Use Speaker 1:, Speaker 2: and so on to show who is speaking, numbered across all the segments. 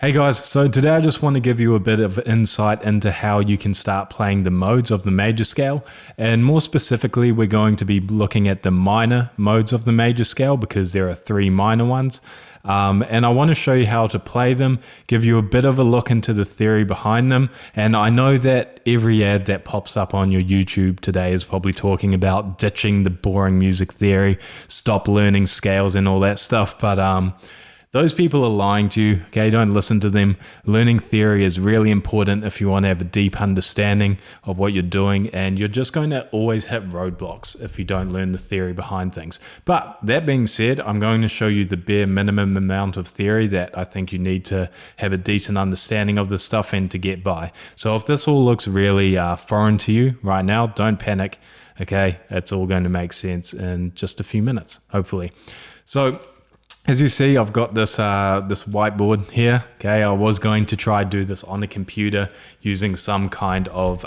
Speaker 1: Hey guys, so today I just want to give you a bit of insight into how you can start playing the modes of the major scale, and more specifically we're going to be looking at the minor modes of the major scale because there are three minor ones. And I want to show you how to play them, give you a bit of a look into the theory behind them. And I know that every ad that pops up on your YouTube today is probably talking about ditching the boring music theory, stop learning scales and all that stuff, but those people are lying to you, okay? Don't listen to them. Learning theory is really important if you want to have a deep understanding of what you're doing, and you're just going to always hit roadblocks if you don't learn the theory behind things. But that being said, I'm going to show you the bare minimum amount of theory that I think you need to have a decent understanding of this stuff and to get by. So if this all looks really foreign to you right now, don't panic, okay? It's all going to make sense in just a few minutes, hopefully. So as you see, I've got this this whiteboard here. Okay, I was going to try do this on a computer using some kind of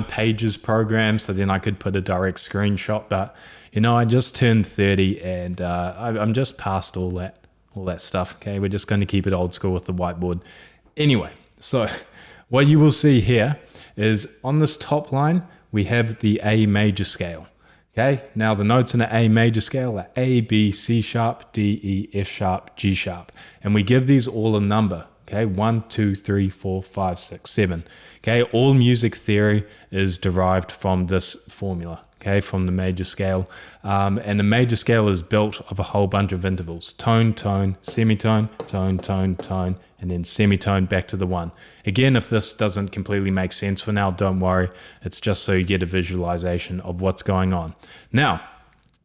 Speaker 1: Pages program, so then I could put a direct screenshot. But you know, I just turned 30, and I'm just past all that stuff. Okay, we're just going to keep it old school with the whiteboard. Anyway, so what you will see here is on this top line we have the A major scale. Okay, now the notes in the A major scale are A, B, C sharp, D, E, F sharp, G sharp. And we give these all a number, okay? 1, 2, 3, 4, 5, 6, 7. Okay, all music theory is derived from this formula, okay, from the major scale. And the major scale is built of a whole bunch of intervals. Tone, tone, semitone, tone, tone, tone, and then semitone back to the 1. Again, if this doesn't completely make sense for now, don't worry. It's just so you get a visualization of what's going on. Now,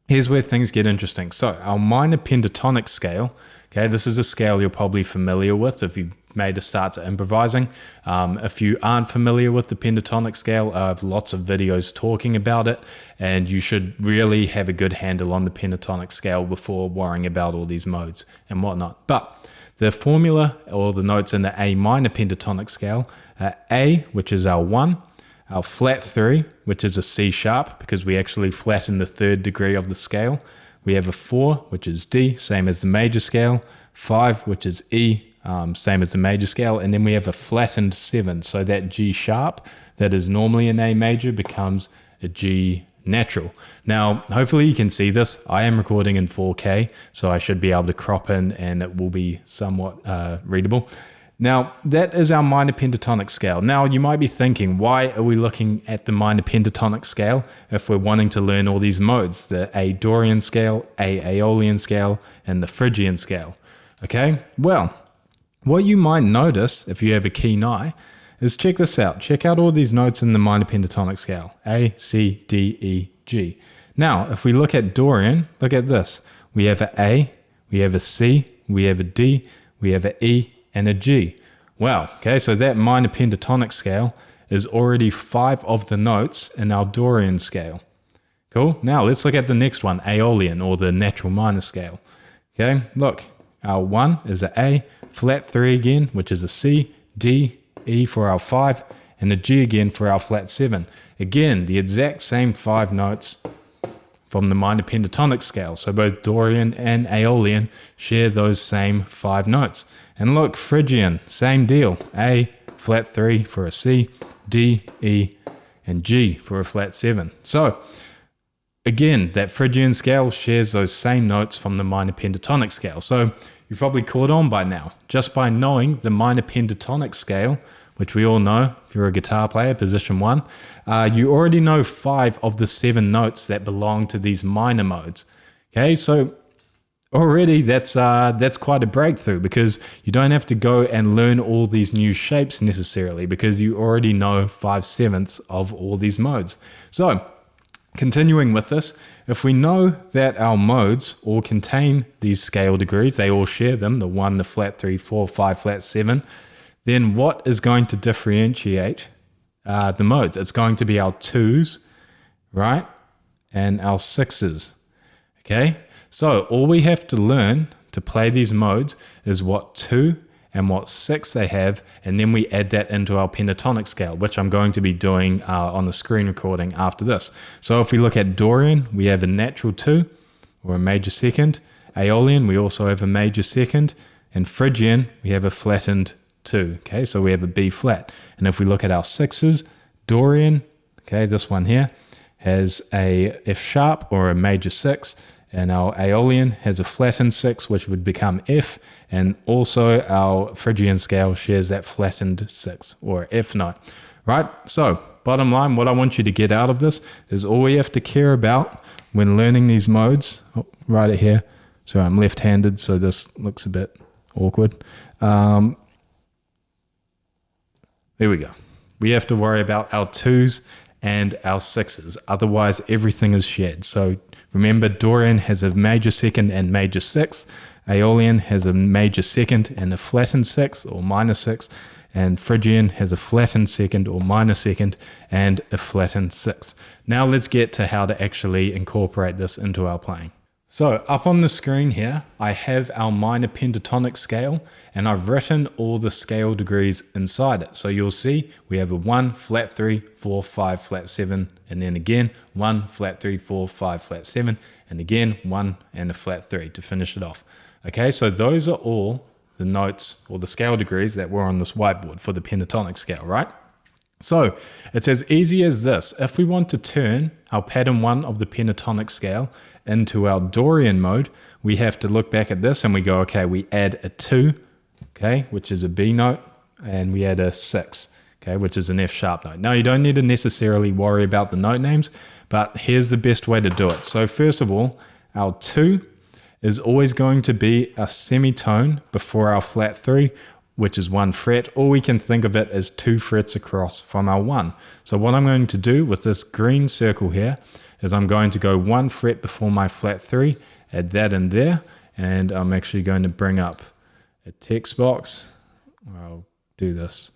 Speaker 1: here's where things get interesting. So our minor pentatonic scale, okay, this is a scale you're probably familiar with if you've made a start to improvising. If you aren't familiar with the pentatonic scale, I have lots of videos talking about it, and you should really have a good handle on the pentatonic scale before worrying about all these modes and whatnot. But the formula or the notes in the A minor pentatonic scale are A, which is our 1, our flat 3, which is a C sharp because we actually flatten the third degree of the scale. We have a 4, which is D, same as the major scale, 5, which is E, same as the major scale, and then we have a flattened 7. So that G sharp that is normally an A major becomes a G natural. Now, hopefully you can see this. I am recording in 4K, so I should be able to crop in and it will be somewhat readable. Now, that is our minor pentatonic scale. Now, you might be thinking, why are we looking at the minor pentatonic scale if we're wanting to learn all these modes, the A Dorian scale, A Aeolian scale, and the Phrygian scale? Okay, well, what you might notice if you have a keen eye is check this out. Check out all these notes in the minor pentatonic scale, A, C, D, E, G. Now, if we look at Dorian, look at this. We have an A, we have a C, we have a D, we have an E, and a G. Wow, okay, so that minor pentatonic scale is already 5 of the notes in our Dorian scale. Cool, now let's look at the next one, Aeolian, or the natural minor scale. Okay, look, our 1 is an A, flat 3 again, which is a C, D, E for our 5, and a G again for our flat 7. Again, the exact same 5 notes from the minor pentatonic scale. So both Dorian and Aeolian share those same 5 notes. And look, Phrygian, same deal. A, flat 3 for a C, D, E, and G for a flat 7. So again, that Phrygian scale shares those same notes from the minor pentatonic scale. So you've probably caught on by now, just by knowing the minor pentatonic scale, which we all know, if you're a guitar player, position 1, you already know 5 of the 7 notes that belong to these minor modes. Okay, so already that's quite a breakthrough because you don't have to go and learn all these new shapes necessarily because you already know 5/7 of all these modes. So continuing with this, if we know that our modes all contain these scale degrees, they all share them, the 1, the flat 3, 4, 5, flat 7, then what is going to differentiate the modes? It's going to be our 2s, right, and our 6s, okay? So all we have to learn to play these modes is what 2 and what 6 they have, and then we add that into our pentatonic scale, which I'm going to be doing on the screen recording after this. So if we look at Dorian, we have a natural 2, or a major second. Aeolian, we also have a major second. and Phrygian, we have a flattened 2. Okay, so we have a B flat. And if we look at our 6s, Dorian, okay, this one here, has a F sharp or a major 6, and our Aeolian has a flattened 6, which would become F, and also our Phrygian scale shares that flattened 6 or F note, right? So bottom line, what I want you to get out of this is all we have to care about when learning these modes, right it here. So I'm left-handed, so this looks a bit awkward. There we go. We have to worry about our 2s and our 6s. Otherwise, everything is shared. So remember, Dorian has a major 2nd and major 6th. Aeolian has a major 2nd and a flattened 6 or minor 6. And Phrygian has a flattened 2nd or minor 2nd and a flattened 6. Now let's get to how to actually incorporate this into our playing. So up on the screen here, I have our minor pentatonic scale, and I've written all the scale degrees inside it. So you'll see we have a 1, flat 3, 4, 5, flat 7, and then again 1, flat 3, 4, 5, flat 7, and again 1 and a flat 3 to finish it off. Okay, so those are all the notes or the scale degrees that were on this whiteboard for the pentatonic scale, right? So it's as easy as this. If we want to turn our pattern 1 of the pentatonic scale into our Dorian mode, we have to look back at this and we go, okay, we add a 2, okay, which is a B note, and we add a 6, okay, which is an F sharp note. Now you don't need to necessarily worry about the note names, but here's the best way to do it. So first of all, our 2 is always going to be a semitone before our flat 3, which is 1 fret, or we can think of it as 2 frets across from our 1. So what I'm going to do with this green circle here is I'm going to go 1 fret before my flat 3, add that in there, and I'm actually going to bring up a text box. I'll do this,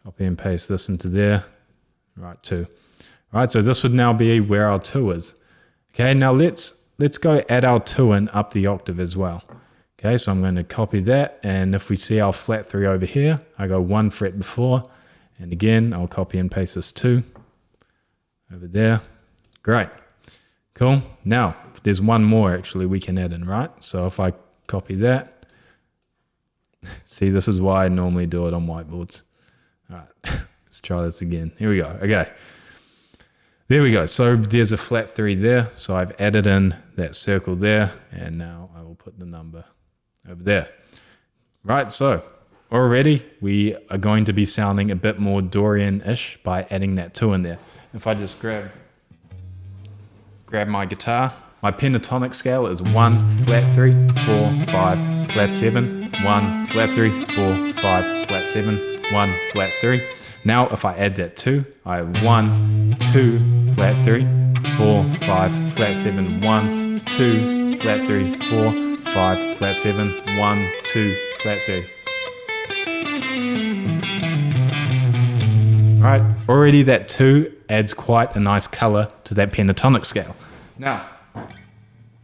Speaker 1: copy and paste this into there, right, 2. Right, so this would now be where our 2 is. Okay, now let's go add our 2 in up the octave as well. Okay, so I'm going to copy that, and if we see our flat 3 over here, I go 1 fret before, and again, I'll copy and paste this 2 over there. Great, cool. Now, there's one more actually we can add in, right? So if I copy that, see, this is why I normally do it on whiteboards. All right, let's try this again. Here we go, okay. There we go, so there's a flat 3 there, so I've added in that circle there, and now I will put the number over there. Right, so already we are going to be sounding a bit more Dorian-ish by adding that 2 in there. If I just grab my guitar, my pentatonic scale is 1, flat 3, 4, 5, flat 7, 1, flat 3, 4, 5, flat 7, 1, flat 3. Now if I add that 2, I have 1, 2, flat 3, 4, 5, flat 7, 1, 2, flat 3, 4, 5, flat 7, 1, 2, flat 3. Right, already that 2 adds quite a nice color to that pentatonic scale. Now,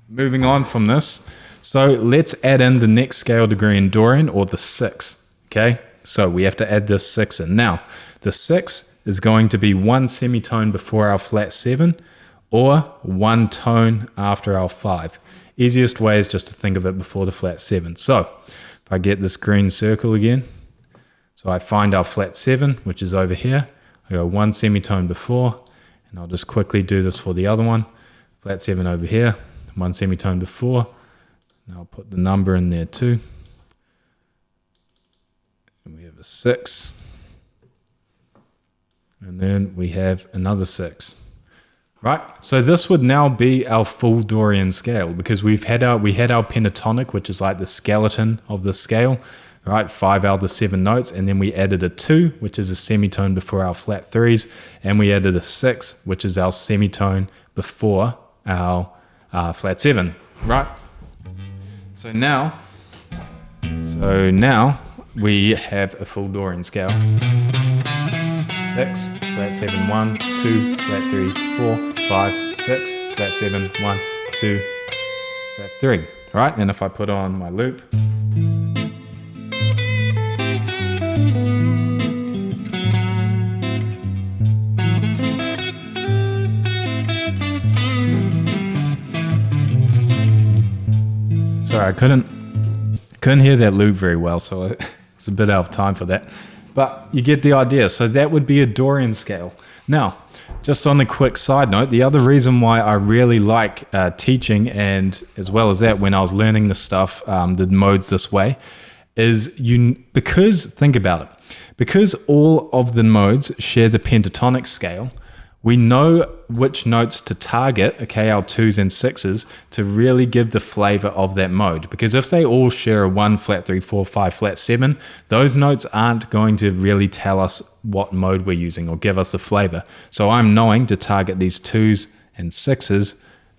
Speaker 1: moving on from this, so let's add in the next scale degree in Dorian, or the 6, okay? So we have to add this 6 in. Now, the 6 is going to be 1 semitone before our flat 7, or 1 tone after our 5. Easiest way is just to think of it before the flat 7. So if I get this green circle again, so I find our flat 7, which is over here. I go 1 semitone before, and I'll just quickly do this for the other one. Flat 7 over here, 1 semitone before, and I'll put the number in there too. And we have a 6. And then we have another 6. Right, so this would now be our full Dorian scale, because we had our pentatonic, which is like the skeleton of the scale, right? 5 out of the 7 notes, and then we added a 2, which is a semitone before our flat 3s, and we added a 6, which is our semitone before our flat 7, right? So now we have a full Dorian scale. 6, flat 7, 1, 2, flat 3, 4, 5, 6, flat 7, 1, 2, flat 3. All right, and if I put on my loop, sorry, I Couldn't hear that loop very well, so it's a bit out of time for that. But you get the idea. So that would be a Dorian scale. Now, just on a quick side note, the other reason why I really like teaching, and as well as that, when I was learning the stuff, the modes this way, is because, think about it, because all of the modes share the pentatonic scale, we know which notes to target, okay, our 2s and 6s, to really give the flavor of that mode. Because if they all share a 1, flat 3, 4, 5, flat 7, those notes aren't going to really tell us what mode we're using or give us the flavor. So I'm knowing to target these 2s and 6s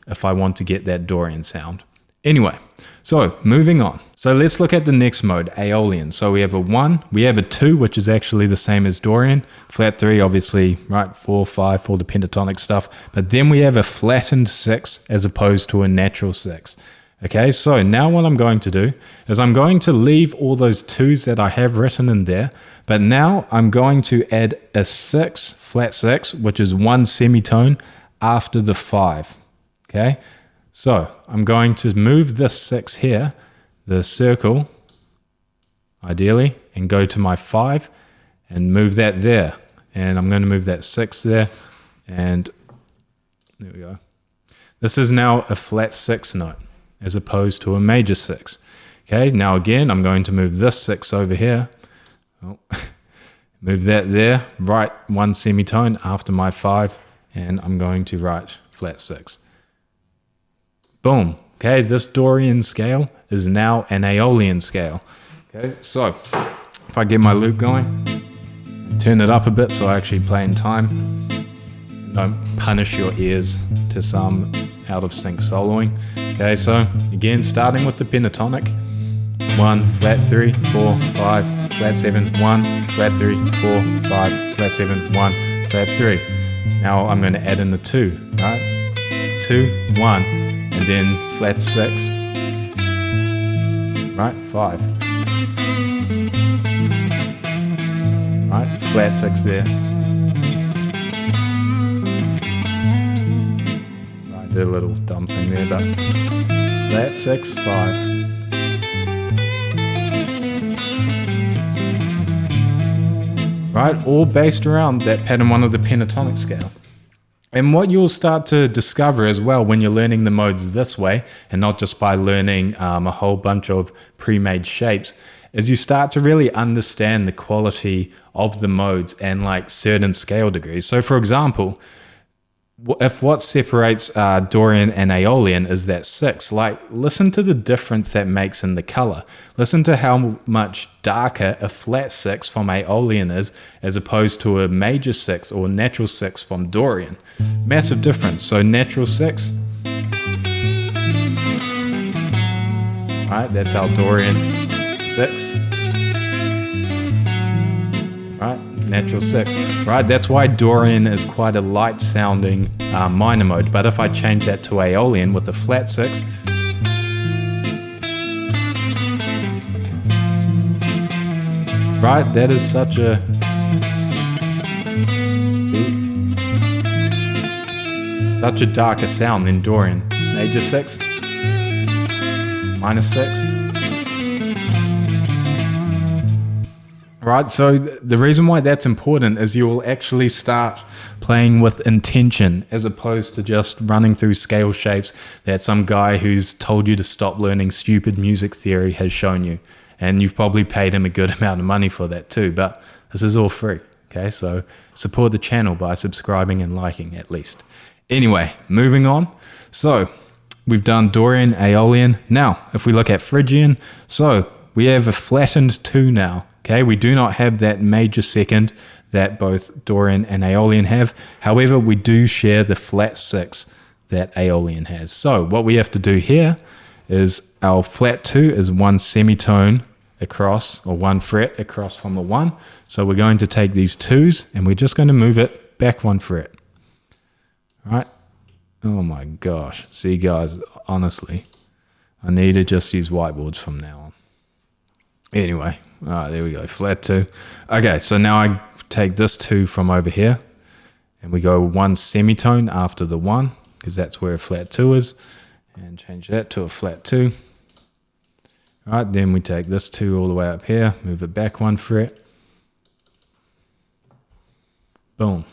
Speaker 1: if I want to get that Dorian sound. Anyway, so moving on. So let's look at the next mode, Aeolian. So we have a 1, we have a 2, which is actually the same as Dorian. Flat 3, obviously, right? 4, 5, all the pentatonic stuff. But then we have a flattened 6 as opposed to a natural 6. Okay, so now what I'm going to do is I'm going to leave all those 2s that I have written in there. But now I'm going to add a 6, flat 6, which is 1 semitone after the 5. Okay. So I'm going to move this 6 here, the circle, ideally, and go to my 5 and move that there. And I'm going to move that 6 there, and there we go. This is now a flat 6 note as opposed to a major 6. Okay, now again, I'm going to move this 6 over here. Oh, move that there, write 1 semitone after my 5, and I'm going to write flat 6. Boom. Okay, this Dorian scale is now an Aeolian scale. Okay, so if I get my loop going, turn it up a bit so I actually play in time. Don't punish your ears to some out of sync soloing. Okay, so again, starting with the pentatonic. 1, flat 3, 4, 5, flat 7, 1, flat 3, 4, 5, flat 7, 1, flat 3. Now I'm going to add in the 2, right? 2, 1. And then flat 6, right, 5, right, flat 6 there, right, did a little dumb thing there, but flat 6, 5, right, all based around that pattern 1 of the pentatonic scale. And what you'll start to discover as well when you're learning the modes this way, and not just by learning a whole bunch of pre-made shapes, is you start to really understand the quality of the modes and like certain scale degrees. So for example, if what separates Dorian and Aeolian is that 6, like listen to the difference that makes in the color. Listen to how much darker a flat 6 from Aeolian is as opposed to a major 6 or natural 6 from Dorian. Massive difference. So natural 6, right, that's our Dorian 6, right, natural 6, right, that's why Dorian is quite a light sounding minor mode. But if I change that to Aeolian with a flat 6, right, that is such a, see, such a darker sound than Dorian. Major 6, minor 6. Right, so the reason why that's important is you will actually start playing with intention as opposed to just running through scale shapes that some guy who's told you to stop learning stupid music theory has shown you. And you've probably paid him a good amount of money for that too, but this is all free. Okay, so support the channel by subscribing and liking at least. Anyway, moving on. So we've done Dorian, Aeolian. Now, if we look at Phrygian, so we have a flattened 2 now. Okay, we do not have that major second that both Dorian and Aeolian have. However, we do share the flat 6 that Aeolian has. So what we have to do here is our flat 2 is 1 semitone across, or 1 fret across from the 1. So we're going to take these 2s and we're just going to move it back 1 fret. All right. Oh my gosh. See guys, honestly, I need to just use whiteboards from now on. Anyway, all right, there we go, flat 2. Okay, so now I take this 2 from over here and we go 1 semitone after the 1 because that's where a flat 2 is, and change that to a flat 2. All right, then we take this 2 all the way up here, move it back 1 fret. Boom.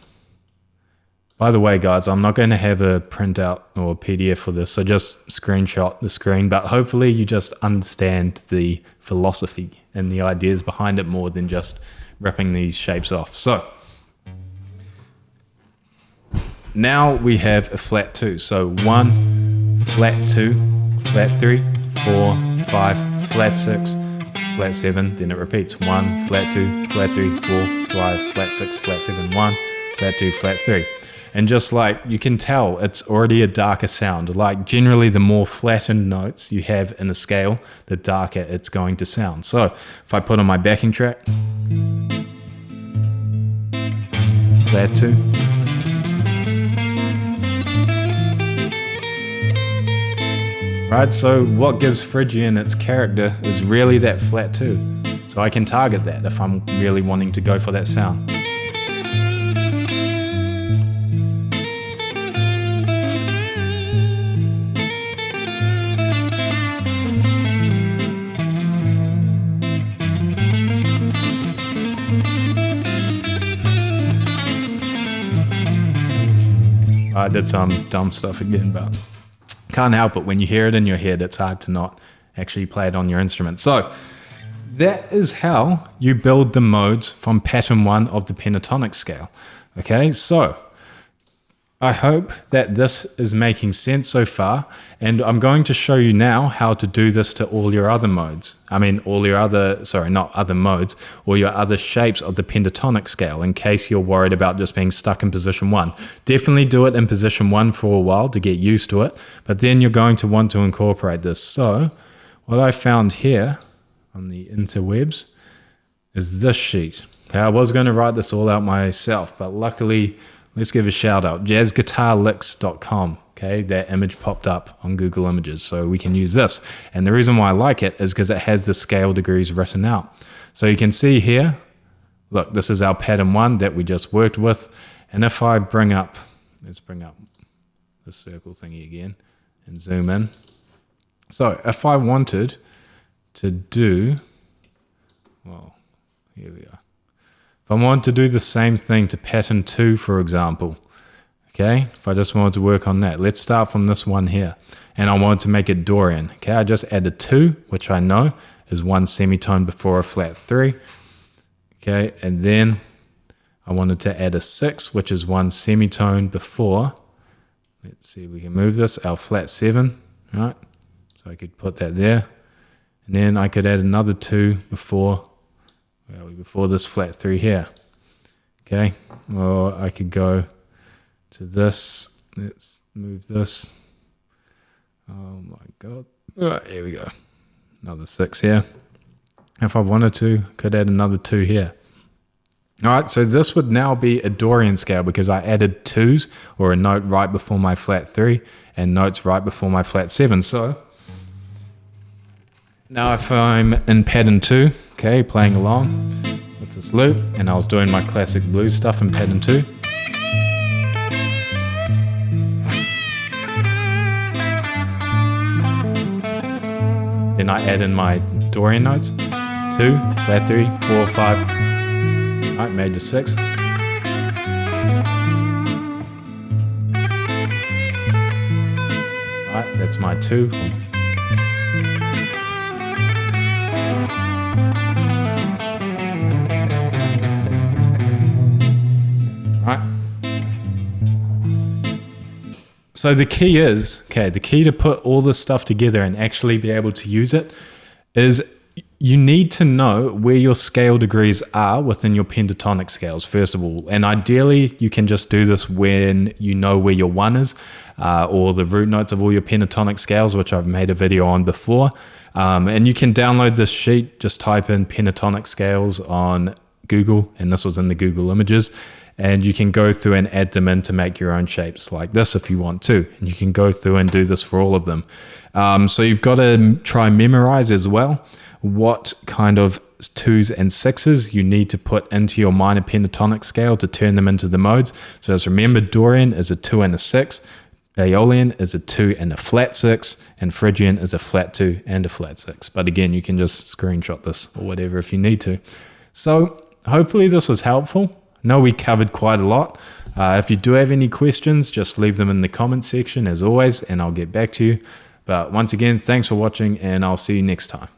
Speaker 1: By the way, guys, I'm not going to have a printout or a PDF for this, so just screenshot the screen, but hopefully you just understand the philosophy and the ideas behind it more than just ripping these shapes off. So now we have a flat 2. So 1, flat 2, flat 3, 4, 5, flat 6, flat 7, then it repeats 1, flat 2, flat 3, 4, 5, flat 6, flat 7, 1, flat 2, flat 3. And just like you can tell, it's already a darker sound. Like generally the more flattened notes you have in the scale, the darker it's going to sound. So if I put on my backing track, flat 2, right, so what gives Phrygian its character is really that flat 2. So I can target that if I'm really wanting to go for that sound. I did some dumb stuff again, but can't help it. When you hear it in your head, it's hard to not actually play it on your instrument. So that is how you build the modes from pattern 1 of the pentatonic scale. Okay, so I hope that this is making sense so far, and I'm going to show you now how to do this to all your other modes. I mean, all your other, sorry, not other modes, or your other shapes of the pentatonic scale, in case you're worried about just being stuck in position 1. Definitely do it in position 1 for a while to get used to it, but then you're going to want to incorporate this. So what I found here on the interwebs is this sheet. Okay, I was going to write this all out myself, but luckily, let's give a shout out, jazzguitarlicks.com. Okay, that image popped up on Google Images, so we can use this. And the reason why I like it is because it has the scale degrees written out. So you can see here, look, this is our pattern 1 that we just worked with. And if I bring up, let's bring up this circle thingy again and zoom in. So if I wanted to do, well, here we are. If I want to do the same thing to pattern 2, for example, okay, if I just wanted to work on that, let's start from this one here, and I want to make it Dorian. Okay, I just added 2, which I know is 1 semitone before a flat 3. Okay, and then I wanted to add a 6, which is 1 semitone before, let's see if we can move this, our flat 7, right? So I could put that there, and then I could add another 2 before this flat 3 here. Okay, or I could go to this. Let's move this. Oh my god. All right, here we go. Another 6 here. If I wanted to, could add another 2 here. All right, so this would now be a Dorian scale because I added 2s, or a note right before my flat 3 and notes right before my flat 7. So now if I'm in pattern 2, okay, playing along with this loop, and I was doing my classic blues stuff in pattern 2. Then I add in my Dorian notes, 2, flat 3, 4, 5, right, major 6. Right, that's my 2. Right. So the key is, okay, the key to put all this stuff together and actually be able to use it is you need to know where your scale degrees are within your pentatonic scales, first of all. And ideally, you can just do this when you know where your 1 is, or the root notes of all your pentatonic scales, which I've made a video on before. And you can download this sheet, just type in pentatonic scales on Google, and this was in the Google Images. And you can go through and add them in to make your own shapes like this if you want to. And you can go through and do this for all of them. So you've got to try and memorize as well what kind of 2s and 6s you need to put into your minor pentatonic scale to turn them into the modes. So just remember, Dorian is a 2 and a 6. Aeolian is a 2 and a flat 6, and Phrygian is a flat 2 and a flat 6. But again, you can just screenshot this or whatever if you need to. So hopefully this was helpful. I know we covered quite a lot. If you do have any questions, just leave them in the comment section as always, and I'll get back to you. But once again, thanks for watching, and I'll see you next time.